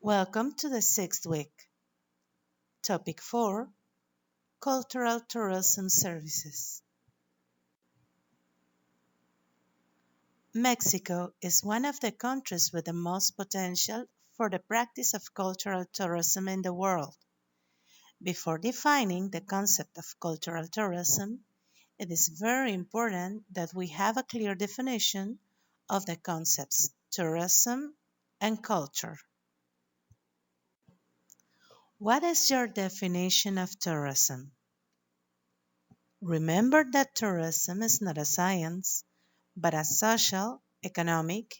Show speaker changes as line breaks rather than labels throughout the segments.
Welcome to the sixth week. Topic 4: Cultural Tourism Services. Mexico is one of the countries with the most potential for the practice of cultural tourism in the world. Before defining the concept of cultural tourism, it is very important that we have a clear definition of the concepts tourism and culture. What is your definition of tourism? Remember that tourism is not a science, but a social, economic,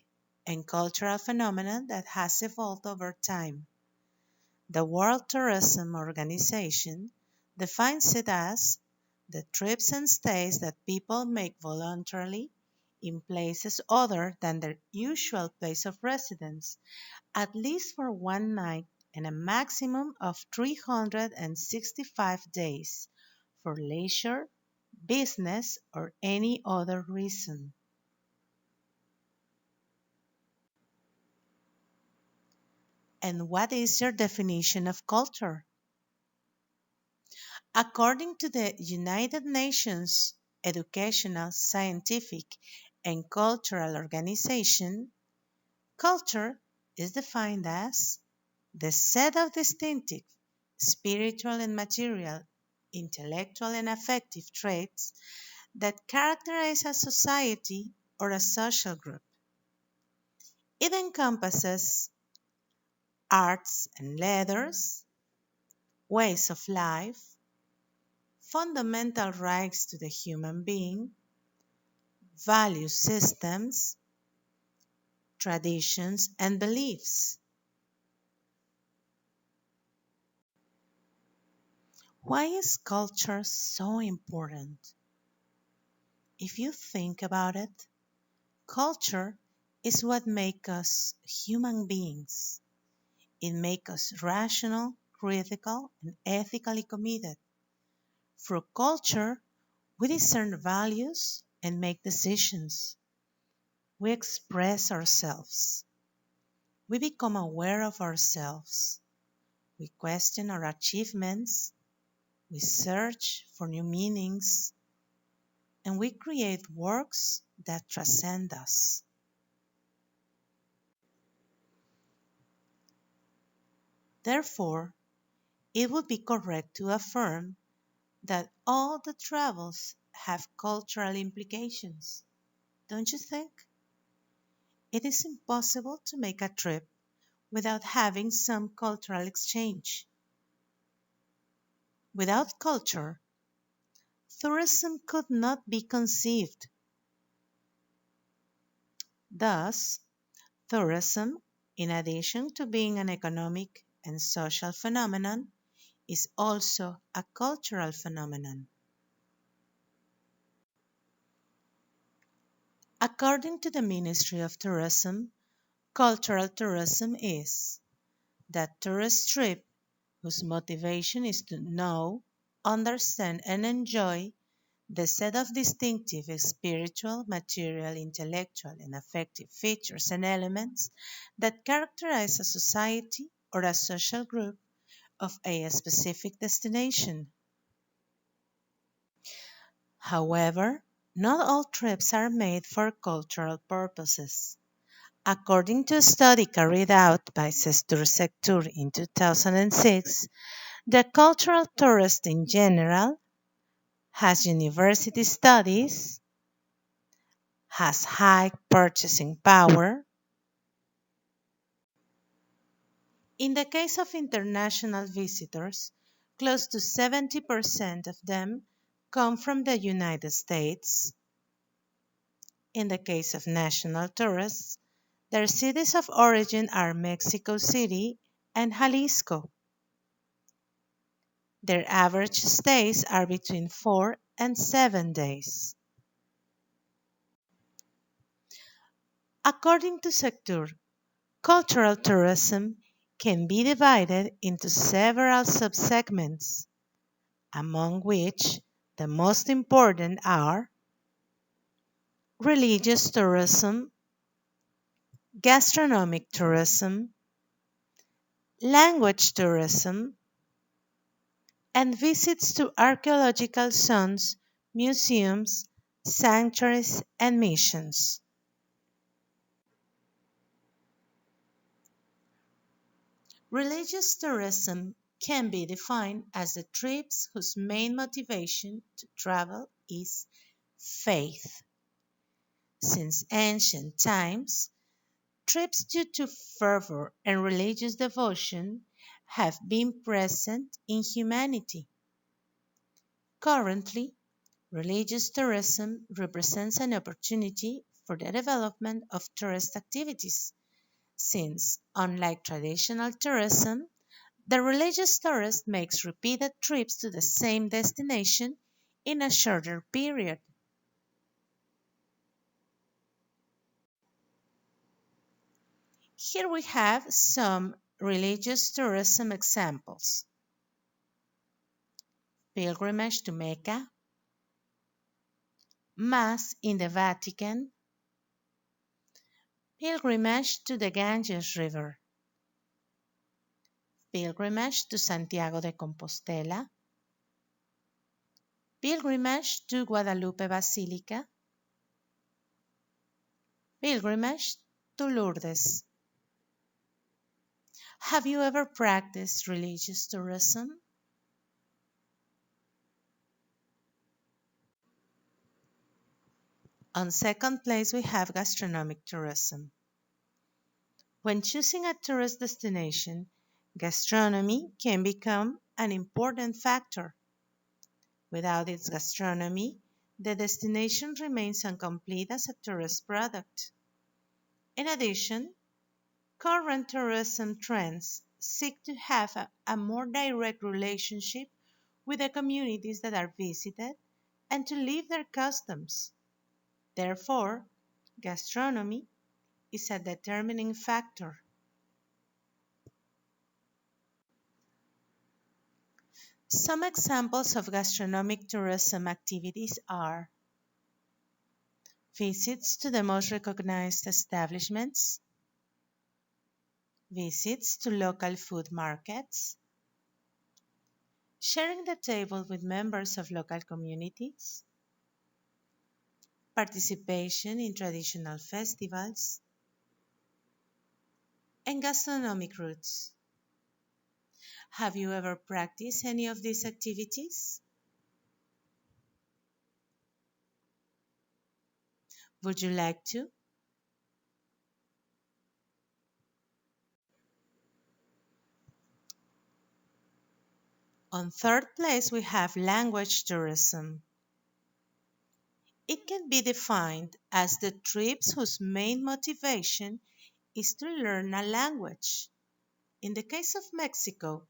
and cultural phenomenon that has evolved over time. The World Tourism Organization defines it as the trips and stays that people make voluntarily in places other than their usual place of residence, at least for one night and a maximum of 365 days for leisure, business, or any other reason. And what is your definition of culture? According to the United Nations Educational, Scientific, and Cultural Organization, culture is defined as the set of distinctive spiritual and material, intellectual and affective traits that characterize a society or a social group. It encompasses arts and letters, ways of life, fundamental rights to the human being, value systems, traditions, and beliefs. Why is culture so important? If you think about it, culture is what makes us human beings. It makes us rational, critical, and ethically committed. Through culture, we discern values and make decisions. We express ourselves. We become aware of ourselves. We question our achievements. We search for new meanings. And we create works that transcend us. Therefore, it would be correct to affirm that all the travels have cultural implications, don't you think? It is impossible to make a trip without having some cultural exchange. Without culture, tourism could not be conceived. Thus, tourism, in addition to being an economic and social phenomenon, is also a cultural phenomenon. According to the Ministry of Tourism, cultural tourism is that tourist trip whose motivation is to know, understand, and enjoy the set of distinctive spiritual, material, intellectual, and affective features and elements that characterize a society or a social group of a specific destination. However, not all trips are made for cultural purposes. According to a study carried out by Sector in 2006, the cultural tourist in general has university studies, has high purchasing power. In the case of international visitors, close to 70% of them come from the United States. In the case of national tourists, their cities of origin are Mexico City and Jalisco. Their average stays are between 4 and 7 days. According to Sector, cultural tourism can be divided into several subsegments, among which the most important are religious tourism, gastronomic tourism, language tourism, and visits to archaeological zones, museums, sanctuaries, and missions. Religious tourism can be defined as the trips whose main motivation to travel is faith. Since ancient times, trips due to fervor and religious devotion have been present in humanity. Currently, religious tourism represents an opportunity for the development of tourist activities, since, unlike traditional tourism, the religious tourist makes repeated trips to the same destination in a shorter period. Here we have some religious tourism examples: pilgrimage to Mecca, Mass in the Vatican, pilgrimage to the Ganges River, pilgrimage to Santiago de Compostela, pilgrimage to Guadalupe Basilica, pilgrimage to Lourdes. Have you ever practiced religious tourism? On second place, we have gastronomic tourism. When choosing a tourist destination, gastronomy can become an important factor. Without its gastronomy, the destination remains incomplete as a tourist product. In addition, current tourism trends seek to have a more direct relationship with the communities that are visited and to live their customs. Therefore, gastronomy is a determining factor. Some examples of gastronomic tourism activities are visits to the most recognized establishments, visits to local food markets, sharing the table with members of local communities, participation in traditional festivals, and gastronomic routes. Have you ever practiced any of these activities? Would you like to? On third place, we have language tourism. It can be defined as the trips whose main motivation is to learn a language. In the case of Mexico,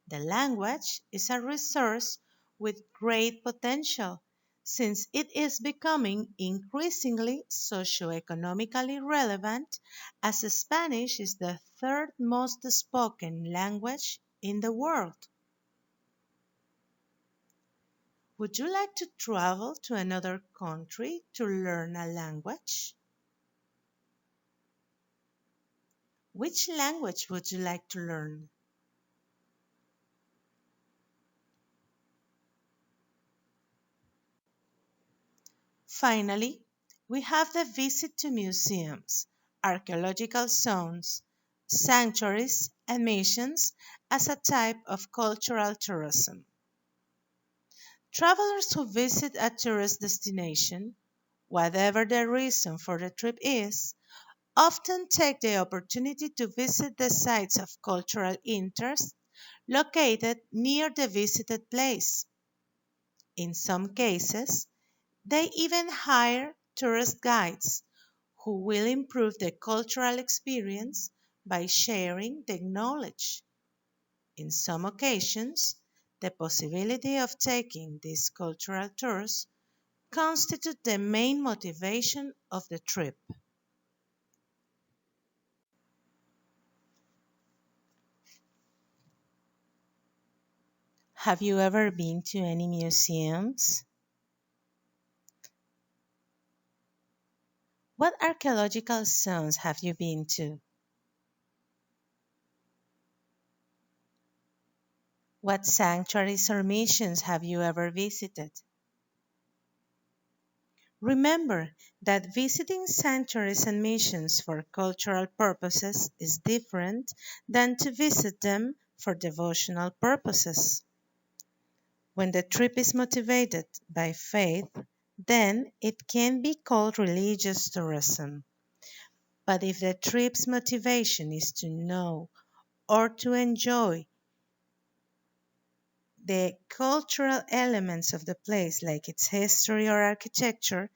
the language is a resource with great potential since it is becoming increasingly socioeconomically relevant as Spanish is the third most spoken language in the world. Would you like to travel to another country to learn a language? Which language would you like to learn? Finally, we have the visit to museums, archaeological zones, sanctuaries, and missions as a type of cultural tourism. Travelers who visit a tourist destination, whatever the reason for the trip is, often take the opportunity to visit the sites of cultural interest located near the visited place. In some cases, they even hire tourist guides who will improve the cultural experience by sharing the knowledge. In some occasions, the possibility of taking these cultural tours constitute the main motivation of the trip. Have you ever been to any museums? What archaeological zones have you been to? What sanctuaries or missions have you ever visited? Remember that visiting sanctuaries and missions for cultural purposes is different than to visit them for devotional purposes. When the trip is motivated by faith, then it can be called religious tourism. But if the trip's motivation is to know or to enjoy the cultural elements of the place, like its history or architecture,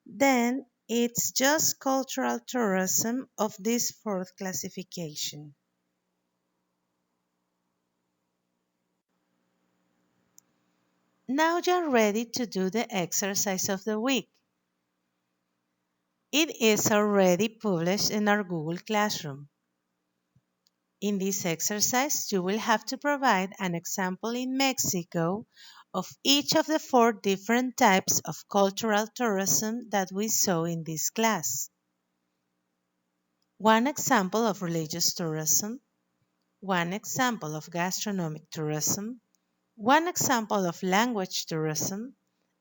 then it's just cultural tourism of this fourth classification. Now you're ready to do the exercise of the week. It is already published in our Google Classroom. In this exercise, you will have to provide an example in Mexico of each of the four different types of cultural tourism that we saw in this class. One example of religious tourism, one example of gastronomic tourism, one example of language tourism,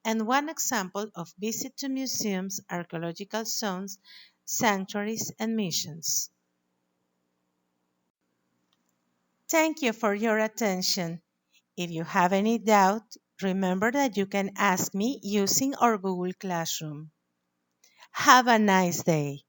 and one example of visit to museums, archaeological zones, sanctuaries, and missions. Thank you for your attention. If you have any doubt, remember that you can ask me using our Google Classroom. Have a nice day.